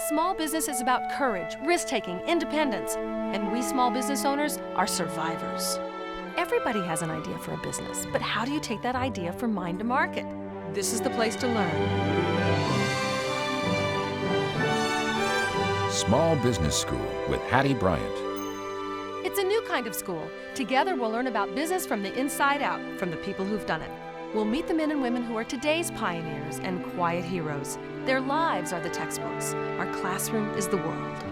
Small business is about courage, risk-taking, independence, and we small business owners are survivors. Everybody has an idea for a business, but how do you take that idea from mind to market? This is the place to learn. Small Business School with Hattie Bryant. It's a new kind of school. Together we'll learn about business from the inside out, from the people who've done it. We'll meet the men and women who are today's pioneers and quiet heroes. Their lives are the textbooks. Our classroom is the world.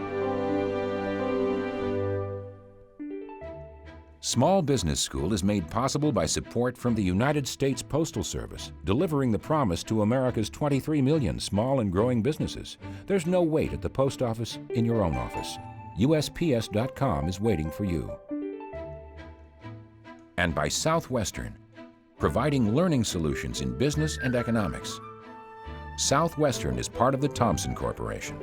Small Business School is made possible by support from the United States Postal Service, delivering the promise to America's 23 million small and growing businesses. There's no wait at the post office in your own office. USPS.com is waiting for you. And by Southwestern, providing learning solutions in business and economics. Southwestern is part of the Thomson Corporation.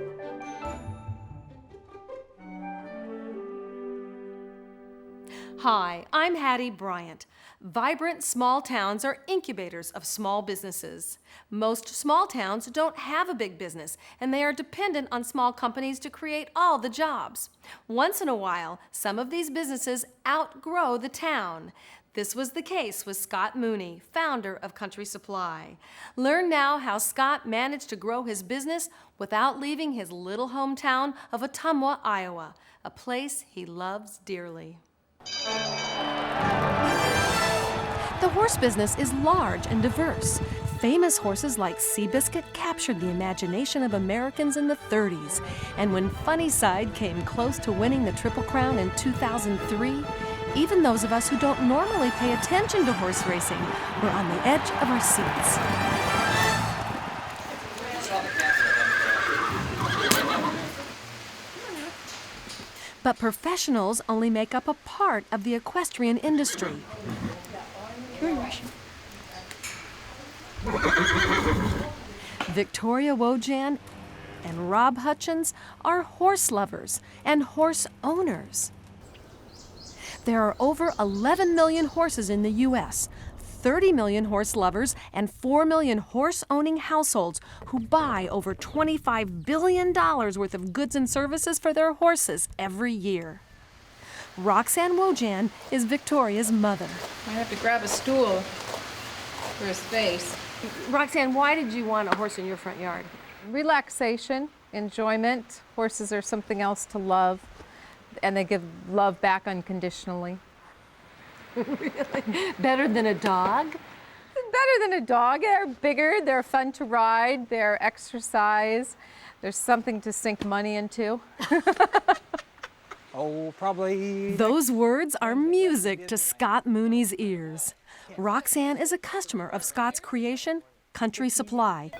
Hi, I'm Hattie Bryant. Vibrant small towns are incubators of small businesses. Most small towns don't have a big business, and they are dependent on small companies to create all the jobs. Once in a while, some of these businesses outgrow the town. This was the case with Scott Mooney, founder of Country Supply. Learn now how Scott managed to grow his business without leaving his little hometown of Ottumwa, Iowa, a place he loves dearly. The horse business is large and diverse. Famous horses like Seabiscuit captured the imagination of Americans in the 30s. And when Funnyside came close to winning the Triple Crown in 2003, even those of us who don't normally pay attention to horse racing were on the edge of our seats. But professionals only make up a part of the equestrian industry. Victoria Wojan and Rob Hutchins are horse lovers and horse owners. There are over 11 million horses in the U.S., 30 million horse lovers, and 4 million horse-owning households who buy over $25 billion worth of goods and services for their horses every year. Roxanne Wojan is Victoria's mother. I have to grab a stool for a space. Roxanne, why did you want a horse in your front yard? Relaxation, enjoyment. Horses are something else to love, and they give love back unconditionally. Really? Better than a dog? Better than a dog. They're bigger, they're fun to ride, they're exercise. There's something to sink money into. Oh, probably. Those words are music to Scott Mooney's ears. Roxanne is a customer of Scott's creation, Country Supply.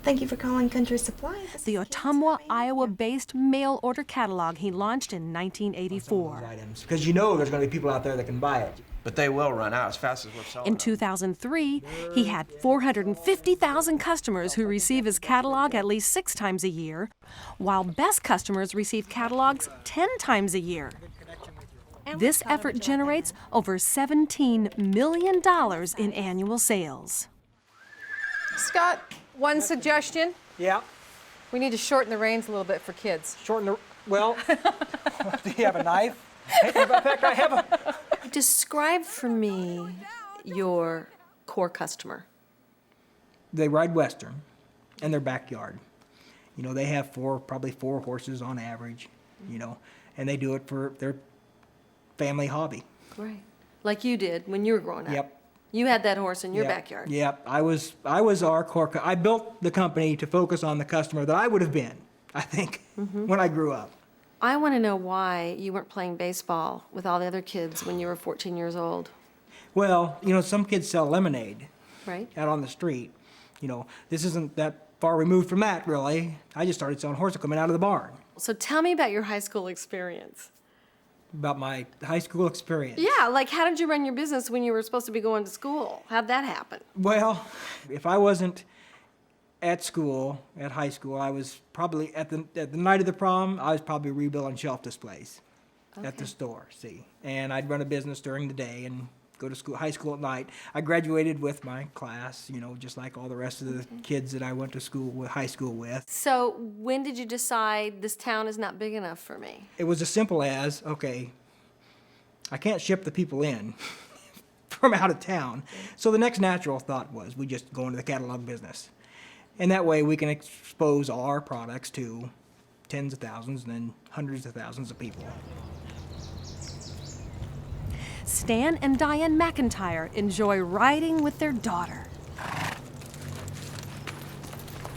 Thank you for calling Country Supply. The Ottumwa, Iowa-based mail order catalog he launched in 1984. Because you know there's going to be people out there that can buy it. But they will run out as fast as we're selling In 2003, he had 450,000 customers who receive his catalog at least 6 times a year, while best customers receive catalogs 10 times a year. This effort generates over $17 million in annual sales. Scott, one suggestion. Yeah. We need to shorten the reins a little bit for kids. Shorten the, well, do you have a knife? In fact, I have a... Describe for me your core customer. They ride Western in their backyard. You know, they have probably four horses on average, you know, and they do it for their family hobby. Right. Like you did when you were growing up. Yep. You had that horse in your Yep. backyard. Yep. I was our core. I built the company to focus on the customer that I would have been, I think, when I grew up. I want to know why you weren't playing baseball with all the other kids when you were 14 years old. Well, you know, some kids sell lemonade Right? out on the street. You know, this isn't that far removed from that, really. I just started selling horses coming out of the barn. So tell me about your high school experience. About my high school experience. Yeah, like how did you run your business when you were supposed to be going to school? How'd that happen? Well, if I wasn't at school, at high school, I was probably, at the night of the prom, I was probably rebuilding shelf displays at the store, see. And I'd run a business during the day and go to school, high school at night. I graduated with my class, you know, just like all the rest of the kids that I went to school with, high school with. So when did you decide this town is not big enough for me? It was as simple as, okay, I can't ship the people in from out of town. So the next natural thought was we just go into the catalog business. And that way we can expose our products to tens of thousands and then hundreds of thousands of people. Stan and Diane McIntyre enjoy riding with their daughter.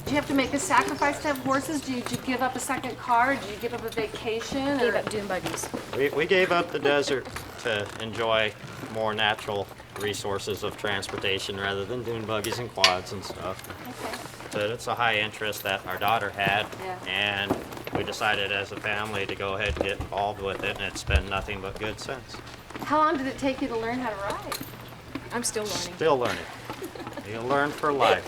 Did you have to make a sacrifice to have horses? Did you give up a second car? Did you give up a vacation? Gave up dune buggies. We gave up the desert to enjoy more natural resources of transportation rather than dune buggies and quads and stuff. Okay. But it's a high interest that our daughter had, Yeah. and we decided as a family to go ahead and get involved with it, and it's been nothing but good since. How long did it take you to learn how to ride? I'm still learning. Still learning. You learn for life.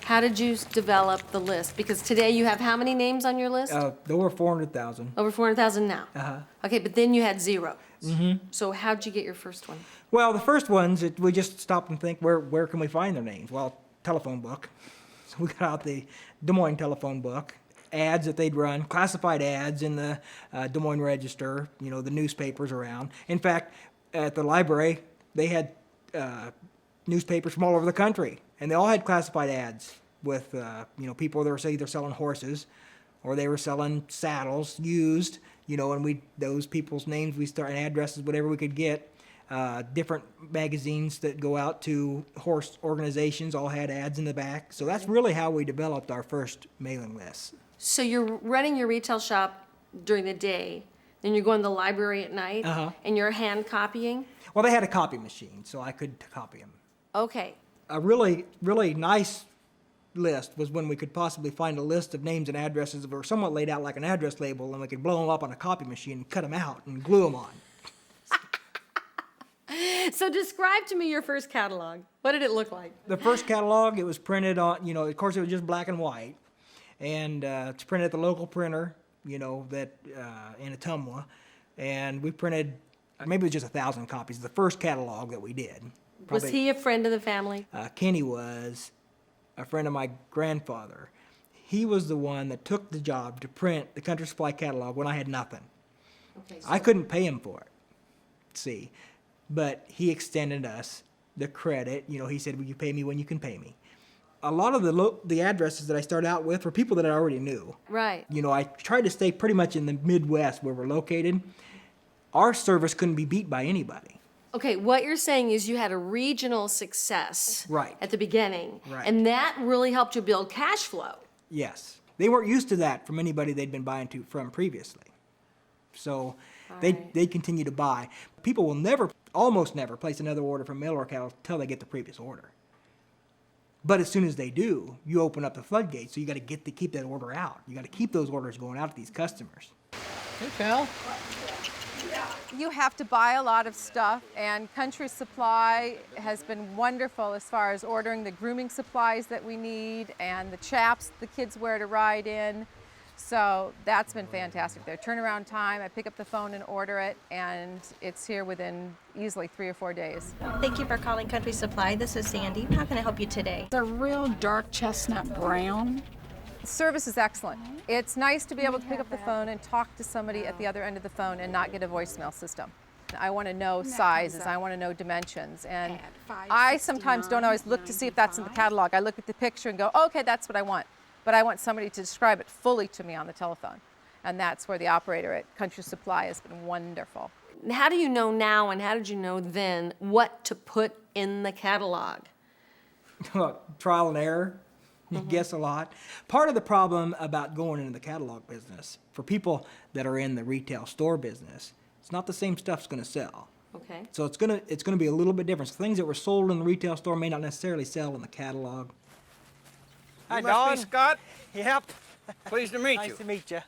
How did you develop the list? Because today you have how many names on your list? There were 400,000. Over 400,000 now. Okay, but then you had zero. So how'd you get your first one? Well, the first ones, we just stopped and think, where can we find their names? Well, telephone book. So we got out the Des Moines telephone book, ads that they'd run, classified ads in the Des Moines Register, you know, the newspapers around. In fact, at the library, they had newspapers from all over the country, and they all had classified ads with, you know, people that were either selling horses or they were selling saddles used, you know, and those people's names, and addresses, whatever we could get. Different magazines that go out to horse organizations all had ads in the back. So that's really how we developed our first mailing list. So you're running your retail shop during the day, then you're going to the library at night, and you're hand copying? Well, they had a copy machine, so I could copy them. Okay. A really, really nice list was when we could possibly find a list of names and addresses that were somewhat laid out like an address label, and we could blow them up on a copy machine and cut them out and glue them on. So describe to me your first catalog. What did it look like? The first catalog, it was printed on, you know, of course it was just black and white, and it's printed at the local printer, you know, that in Ottumwa, and we printed, maybe it was just 1,000 copies, the first catalog that we did. Was he a friend of the family? Kenny was a friend of my grandfather. He was the one that took the job to print the Country Supply catalog when I had nothing. Okay, I couldn't pay him for it, see, but he extended us the credit. You know, he said, "Will you pay me when you can pay me?" A lot of the addresses that I started out with were people that I already knew. Right. You know, I tried to stay pretty much in the Midwest where we're located. Our service couldn't be beat by anybody. Okay, what you're saying is you had a regional success Right. at the beginning, Right. and that really helped you build cash flow. Yes. They weren't used to that from anybody they'd been buying from previously. So they continue to buy. People will almost never place another order from mail or cattle until they get the previous order. But as soon as they do, you open up the floodgates, so you got to keep that order out. You got to keep those orders going out to these customers. Hey, Phil. You have to buy a lot of stuff, and Country Supply has been wonderful as far as ordering the grooming supplies that we need and the chaps the kids wear to ride in. So that's been fantastic. Their turnaround time, I pick up the phone and order it, and it's here within easily 3 or 4 days. Thank you for calling Country Supply. This is Sandy. How can I help you today? It's a real dark chestnut brown. The service is excellent. It's nice to be able to pick up the phone and talk to somebody at the other end of the phone and not get a voicemail system. I want to know sizes, I want to know dimensions, and I sometimes don't always look to see if that's in the catalog. I look at the picture and go, okay, that's what I want. But I want somebody to describe it fully to me on the telephone. And that's where the operator at Country Supply has been wonderful. How do you know now, and how did you know then, what to put in the catalog? Trial and error. You guess a lot. Part of the problem about going into the catalog business, for people that are in the retail store business, it's not the same stuff's going to sell. Okay. So it's gonna be a little bit different. So things that were sold in the retail store may not necessarily sell in the catalog. Hi, Don. Scott. Yep. Pleased to meet you. Nice to meet you.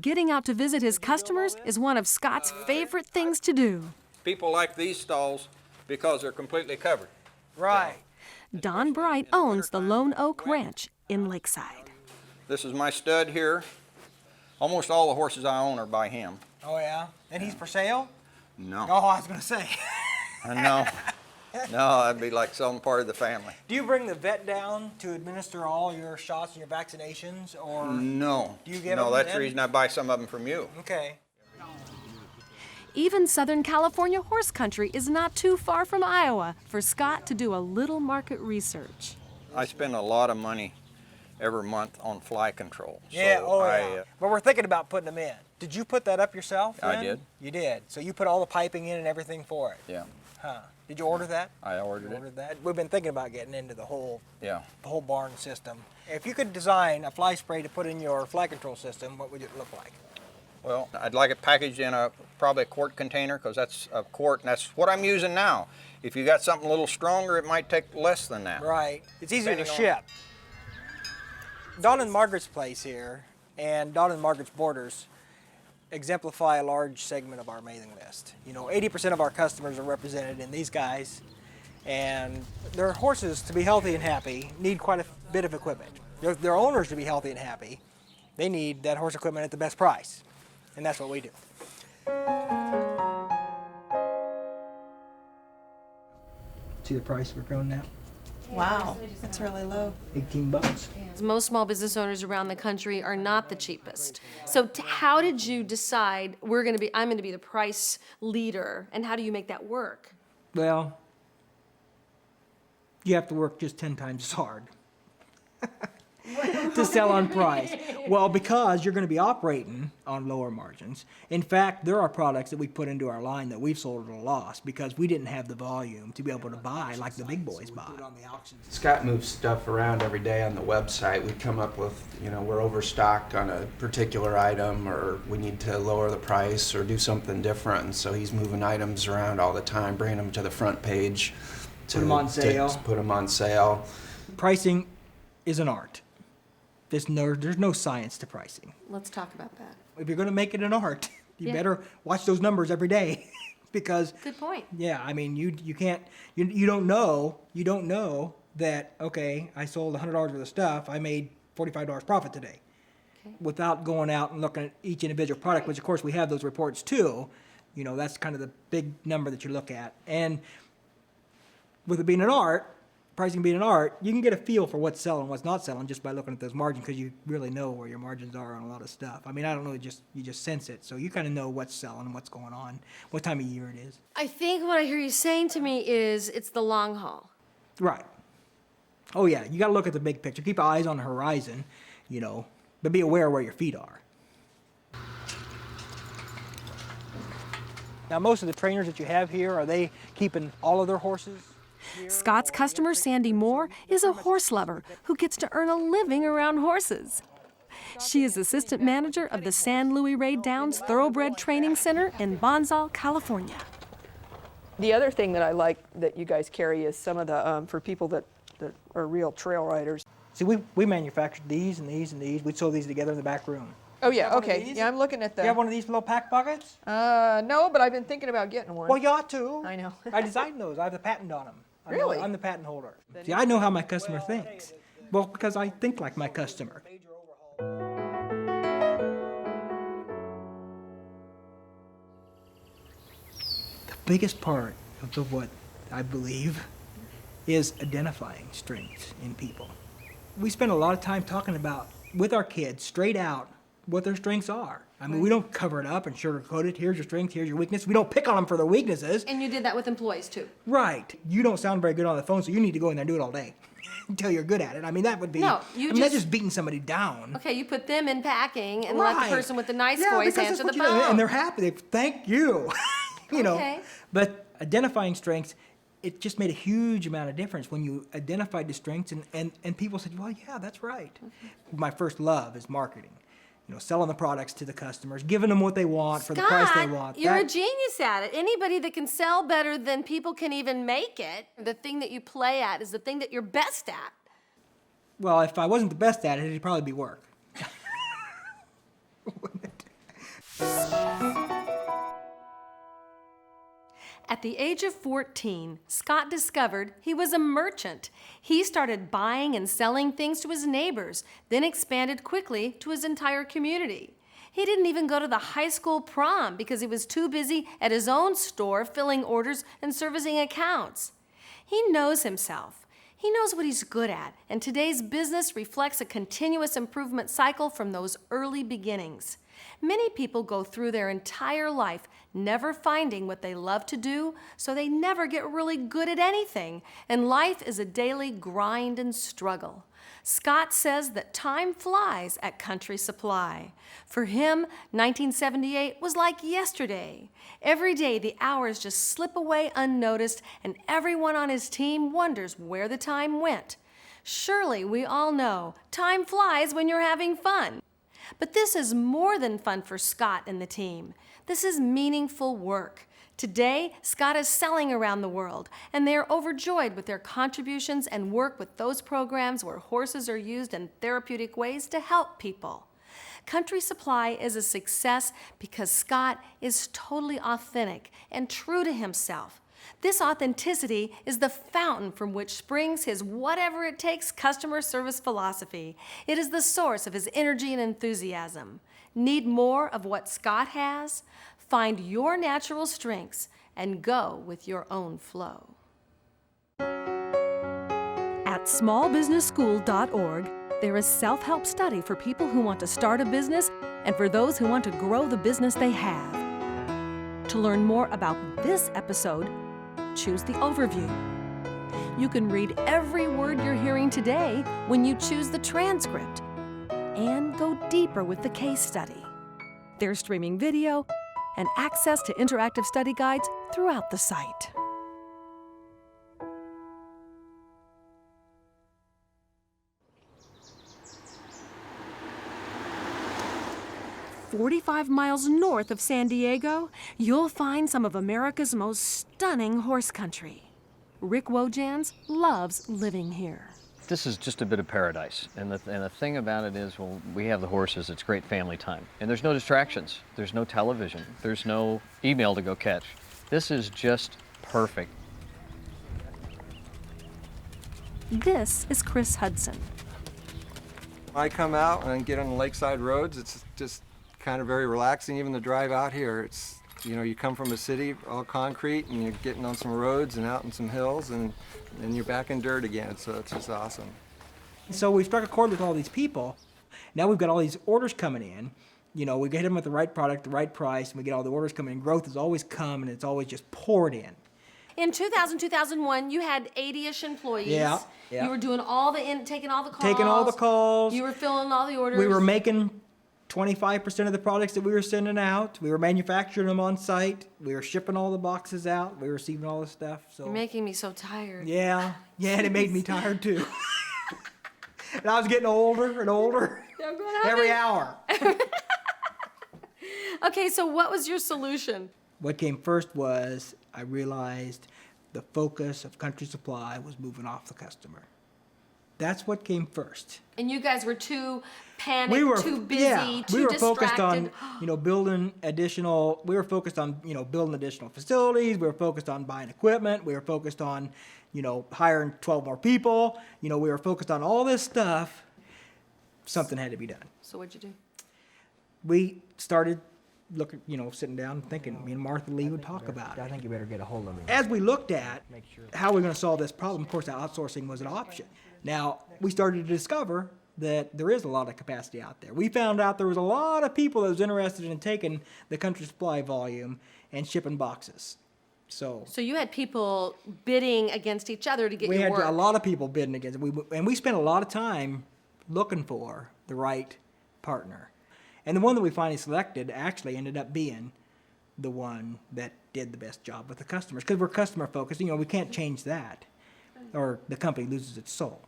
Getting out to visit his customers is one of Scott's favorite things to do. People like these stalls because they're completely covered. Right. Don Bryant owns the Lone Oak Ranch in Lakeside. This is my stud here. Almost all the horses I own are by him. Oh, yeah? And he's for sale? No. Oh, I was gonna say. No. No, that'd be like selling part of the family. Do you bring the vet down to administer all your shots and your vaccinations, or? No. Do you give No, them that's then? the reason I buy some of them from you. Okay. Even Southern California horse country is not too far from Iowa for Scott to do a little market research. I spend a lot of money every month on fly control. Yeah, so yeah. But we're thinking about putting them in. Did you put that up yourself I then? did. You did. So you put all the piping in and everything for it? Yeah, Huh. Did you order that? I ordered You it. ordered that? We've been thinking about getting into the whole Yeah. barn system. If you could design a fly spray to put in your fly control system, what would it look like? Well, I'd like it packaged in probably a quart container, because that's a quart, and that's what I'm using now. If you got something a little stronger, it might take less than that. Right. It's easier to Depending on- ship. Don and Margaret's place here and Don and Margaret's Borders exemplify a large segment of our mailing list. You know, 80% of our customers are represented in these guys, and their horses, to be healthy and happy, need quite a bit of equipment. Their owners, to be healthy and happy, they need that horse equipment at the best price, and that's what we do. See the price we're going now? Wow, that's really low. 18 bucks. Most small business owners around the country are not the cheapest. So how did you decide I'm going to be the price leader, and how do you make that work? Well, you have to work just 10 times as hard to sell on price. Well, because you're going to be operating on lower margins. In fact, there are products that we put into our line that we've sold at a loss because we didn't have the volume to be able to buy like the big boys buy. Scott moves stuff around every day on the website. We come up with, we're overstocked on a particular item, or we need to lower the price or do something different. And so he's moving items around all the time, bringing them to the front page. Put them on sale. To put them on sale. Pricing is an art. There's no science to pricing. Let's talk about that. If you're going to make it an art, you Yeah. better watch those numbers every day because Good point. yeah, I mean, you can't, you don't know that, okay, I sold $100 worth of stuff, I made $45 profit today. Okay. Without going out and looking at each individual product, which of course we have those reports too. That's kind of the big number that you look at. And with it being an art, pricing being an art, you can get a feel for what's selling and what's not selling just by looking at those margins, because you really know where your margins are on a lot of stuff. I mean, I don't know, you just sense it. So you kind of know what's selling and what's going on, what time of year it is. I think what I hear you saying to me is it's the long haul. Right. Oh yeah, you got to look at the big picture. Keep eyes on the horizon, but be aware where your feet are. Now, most of the trainers that you have here, are they keeping all of their horses? Scott's customer, Sandy Moore, is a horse lover who gets to earn a living around horses. She is assistant manager of the San Luis Rey Downs Thoroughbred Training Center in Bonsall, California. The other thing that I like that you guys carry is some of the, for people that are real trail riders. See, we manufactured these and these and these. We sold these together in the back room. Oh yeah, Have one of okay. these? Yeah, I'm looking at the. You have one of these little pack buckets? No, but I've been thinking about getting one. Well, you ought to. I know. I designed those. I have the patent on them. Really? I'm the patent holder. See, I know how my customer thinks. Well, because I think like my customer. The biggest part of what I believe is identifying strengths in people. We spend a lot of time talking about, with our kids, straight out, what their strengths are. I mean, we don't cover it up and sugarcoat it. Here's your strength, here's your weakness. We don't pick on them for their weaknesses. And you did that with employees too. Right. You don't sound very good on the phone, so you need to go in there and do it all day until you're good at it. I mean, that would be. No, that's just beating somebody down. Okay, you put them in packing and let the person with the nice voice because answer that's the what you do. phone. And they're happy. They thank you. Okay. But identifying strengths, it just made a huge amount of difference when you identified the strengths and people said, well, yeah, that's right. My first love is marketing. Selling the products to the customers, giving them what they want for the price they want. You're a genius at it. Anybody that can sell better than people can even make it, the thing that you play at is the thing that you're best at. Well, if I wasn't the best at it, it'd probably be work. Wouldn't it? At the age of 14, Scott discovered he was a merchant. He started buying and selling things to his neighbors, then expanded quickly to his entire community. He didn't even go to the high school prom because he was too busy at his own store filling orders and servicing accounts. He knows himself. He knows what he's good at, and today's business reflects a continuous improvement cycle from those early beginnings. Many people go through their entire life never finding what they love to do, so they never get really good at anything, and life is a daily grind and struggle. Scott says that time flies at Country Supply. For him, 1978 was like yesterday. Every day the hours just slip away unnoticed, and everyone on his team wonders where the time went. Surely we all know time flies when you're having fun. But this is more than fun for Scott and the team. This is meaningful work. Today, Scott is selling around the world, and they are overjoyed with their contributions and work with those programs where horses are used in therapeutic ways to help people. Country Supply is a success because Scott is totally authentic and true to himself. This authenticity is the fountain from which springs his whatever-it-takes customer service philosophy. It is the source of his energy and enthusiasm. Need more of what Scott has? Find your natural strengths and go with your own flow. At smallbusinessschool.org, there is self-help study for people who want to start a business and for those who want to grow the business they have. To learn more about this episode, choose the overview. You can read every word you're hearing today when you choose the transcript and go deeper with the case study. There's streaming video and access to interactive study guides throughout the site. "45 miles north of San Diego, you'll find some of America's most stunning horse country. Rick Wojans loves living here. This is just a bit of paradise, and the thing about it is, well, we have the horses, it's great family time, and there's no distractions, there's no television, there's no email to go catch. This is just perfect. This is Chris Hudson. I come out and get on the lakeside roads, it's just kind of very relaxing, even the drive out here. It's, you know, you come from a city, all concrete, and you're getting on some roads and out in some hills, and you're back in dirt again, so it's just awesome. So we struck a chord with all these people. Now we've got all these orders coming in. You know, we get them with the right product, the right price, and we get all the orders coming in. Growth has always come, and it's always just poured in. In 2000, 2001, you had 80-ish employees. Yeah. You were doing all taking all the calls. Taking all the calls. You were filling all the orders. We were making 25% of the products that we were sending out. We were manufacturing them on site. We were shipping all the boxes out. We were receiving all the stuff. So. You're making me so tired. Yeah, and it made me tired too. And I was getting older and older every hour. Okay, so what was your solution? What came first was I realized the focus of Country Supply was moving off the customer. That's what came first. And you guys were too panicked, too busy, too we were distracted. focused on, building additional. We were focused on, building additional facilities. We were focused on buying equipment. We were focused on, hiring 12 more people. We were focused on all this stuff. Something had to be done. So what'd you do? We started looking, sitting down and thinking. Me and Martha Lee would talk about it. I think you better get a hold of him. As we looked at how we're going to solve this problem, of course, outsourcing was an option. Now, we started to discover that there is a lot of capacity out there. We found out there was a lot of people that was interested in taking the Country Supply volume and shipping boxes. So you had people bidding against each other to get we your had work. a lot of people bidding against it. And we spent a lot of time looking for the right partner. And the one that we finally selected actually ended up being the one that did the best job with the customers. Because we're customer focused, we can't change that, or the company loses its soul.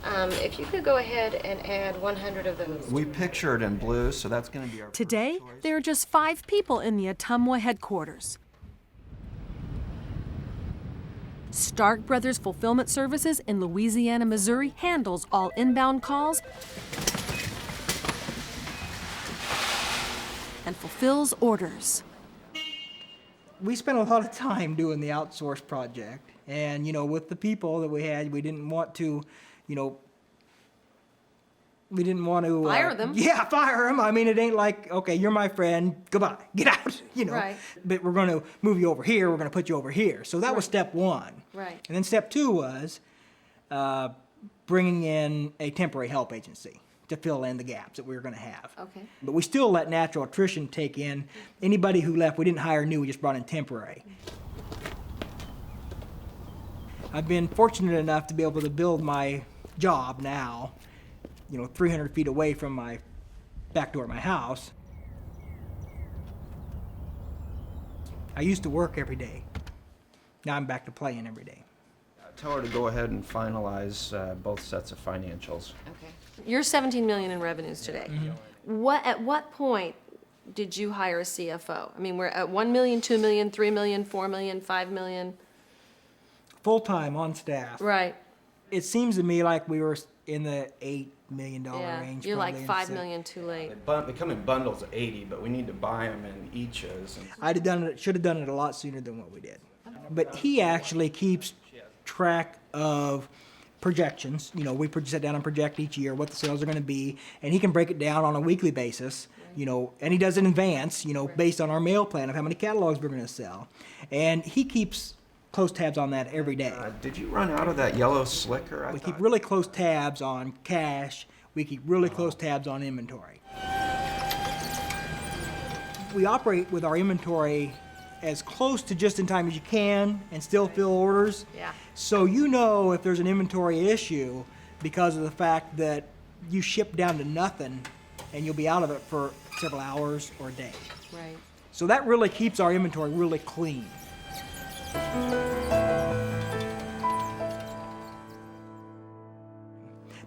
If you could go ahead and add 100 of those. We pictured in blue, so that's going to be our Today, there are just 5 people in the Ottumwa headquarters. Stark Brothers Fulfillment Services in Louisiana, Missouri handles all inbound calls and fulfills orders. We spent a lot of time doing the outsource project, and with the people that we had, we didn't want to, We didn't want to fire them. Yeah, fire them. I mean, it ain't like, okay, you're my friend, goodbye, get out, you know. Right. But we're going to move you over here. We're going to put you over here. So that was step one. Right. And then step two was bringing in a temporary help agency to fill in the gaps that we were going to have. Okay. But we still let natural attrition take in anybody who left. We didn't hire new. We just brought in temporary. I've been fortunate enough to be able to build my job now, 300 feet away from my back door of my house. I used to work every day. Now I'm back to playing every day. Tell her to go ahead and finalize both sets of financials. Okay. You're 17 million in revenues today. At what point did you hire a CFO? I mean, we're at 1 million, 2 million, 3 million, 4 million, 5 million. Full-time on staff. Right. It seems to me like we were in the $8 million range. You're like probably, 5 million too late. They come in bundles of 80, but we need to buy them in eaches. Should have done it a lot sooner than what we did. But he actually keeps track of projections. We sit down and project each year what the sales are going to be, and he can break it down on a weekly basis, and he does it in advance, based on our mail plan of how many catalogs we're going to sell. And he keeps close tabs on that every day. Did you run out of that yellow slicker? We keep really close tabs on cash. We keep really close tabs on inventory. We operate with our inventory as close to just in time as you can and still fill orders. Yeah. So if there's an inventory issue because of the fact that you ship down to nothing and you'll be out of it for several hours or a day. Right. So that really keeps our inventory really clean.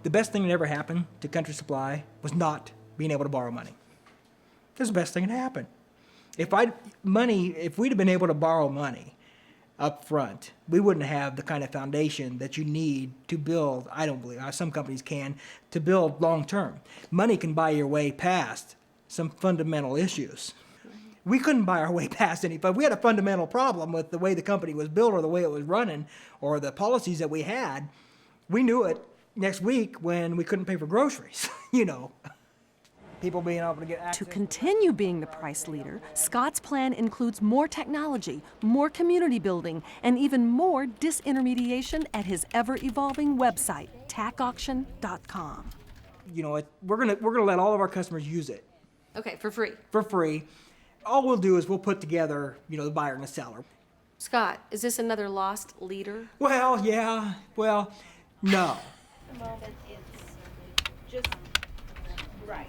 The best thing that ever happened to Country Supply was not being able to borrow money. That's the best thing that happened. If we'd have been able to borrow money up front, we wouldn't have the kind of foundation that you need to build, I don't believe, some companies can, to build long term. Money can buy your way past some fundamental issues. We couldn't buy our way past any, but we had a fundamental problem with the way the company was built or the way it was running or the policies that we had. We knew it next week when we couldn't pay for groceries, People being able to get access. To continue being the price leader, Scott's plan includes more technology, more community building, and even more disintermediation at his ever-evolving website, tacauction.com. We're gonna let all of our customers use it. Okay, for free. For free. All we'll do is we'll put together, the buyer and the seller. Scott, is this another lost leader? Well, yeah. Well, no. At the moment, it's just right.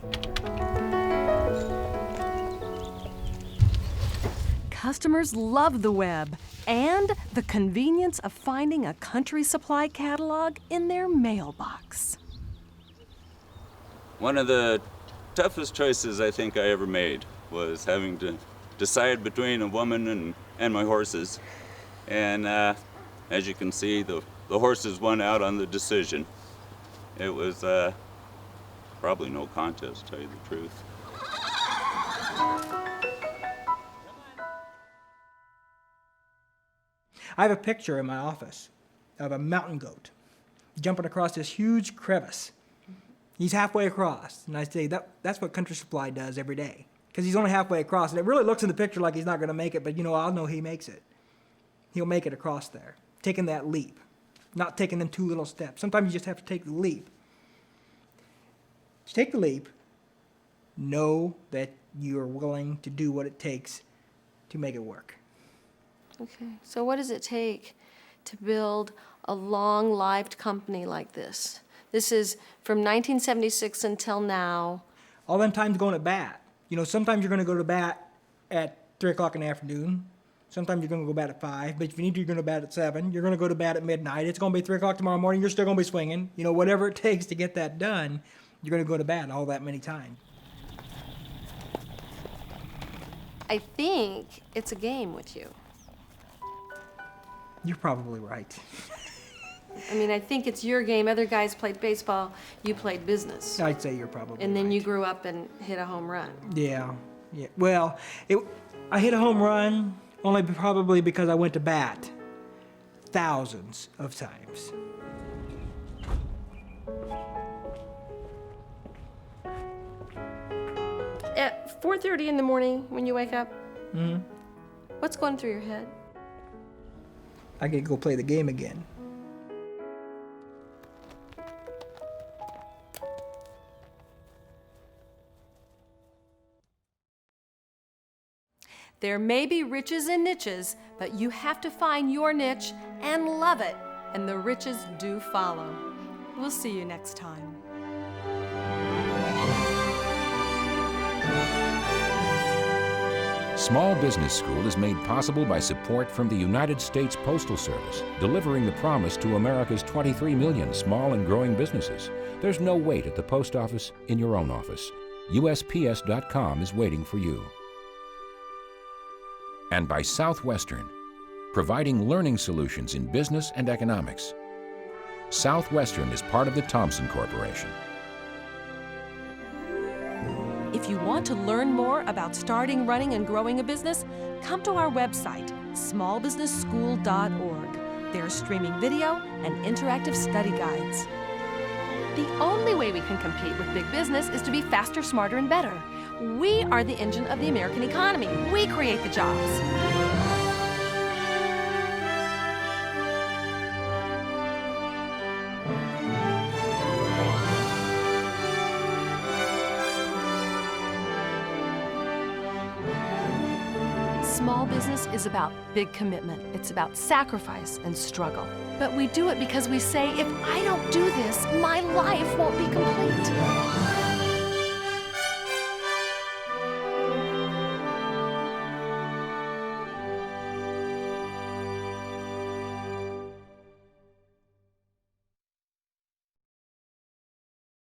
Customers love the web and the convenience of finding a Country Supply catalog in their mailbox. One of the toughest choices I think I ever made was having to decide between a woman and my horses. And as you can see, the horses won out on the decision. It was probably no contest, to tell you the truth. I have a picture in my office of a mountain goat jumping across this huge crevice. He's halfway across, and I say that's what Country Supply does every day, because he's only halfway across, and it really looks in the picture like he's not going to make it, but I'll know he makes it. He'll make it across there, taking that leap, not taking them two little steps. Sometimes you just have to take the leap. Just take the leap, know that you're willing to do what it takes to make it work. Okay, so what does it take to build a long-lived company like this? This is from 1976 until now. All them times going to bat. Sometimes you're going to go to bat at 3 o'clock in the afternoon. Sometimes you're going to go to bat at 5, but if you need to, you're going to bat at 7. You're going to go to bat at midnight. It's going to be 3 o'clock tomorrow morning. You're still going to be swinging. Whatever it takes to get that done, you're going to go to bat all that many times. I think it's a game with you. You're probably right. I think it's your game. Other guys played baseball. You played business. I'd say you're probably And then right. you grew up and hit a home run. Yeah. Well, I hit a home run only probably because I went to bat thousands of times. 4:30 in the morning when you wake up, Mm-hmm. what's going through your head? I could go play the game again. There may be riches in niches, but you have to find your niche and love it, and the riches do follow. We'll see you next time. Small Business School is made possible by support from the United States Postal Service, delivering the promise to America's 23 million small and growing businesses. There's no wait at the post office in your own office. USPS.com is waiting for you. And by Southwestern, providing learning solutions in business and economics. Southwestern is part of the Thomson Corporation. If you want to learn more about starting, running, and growing a business, come to our website, smallbusinessschool.org. There's streaming video and interactive study guides. The only way we can compete with big business is to be faster, smarter, and better. We are the engine of the American economy. We create the jobs. Small business is about big commitment. It's about sacrifice and struggle. But we do it because we say, if I don't do this, my life won't be complete.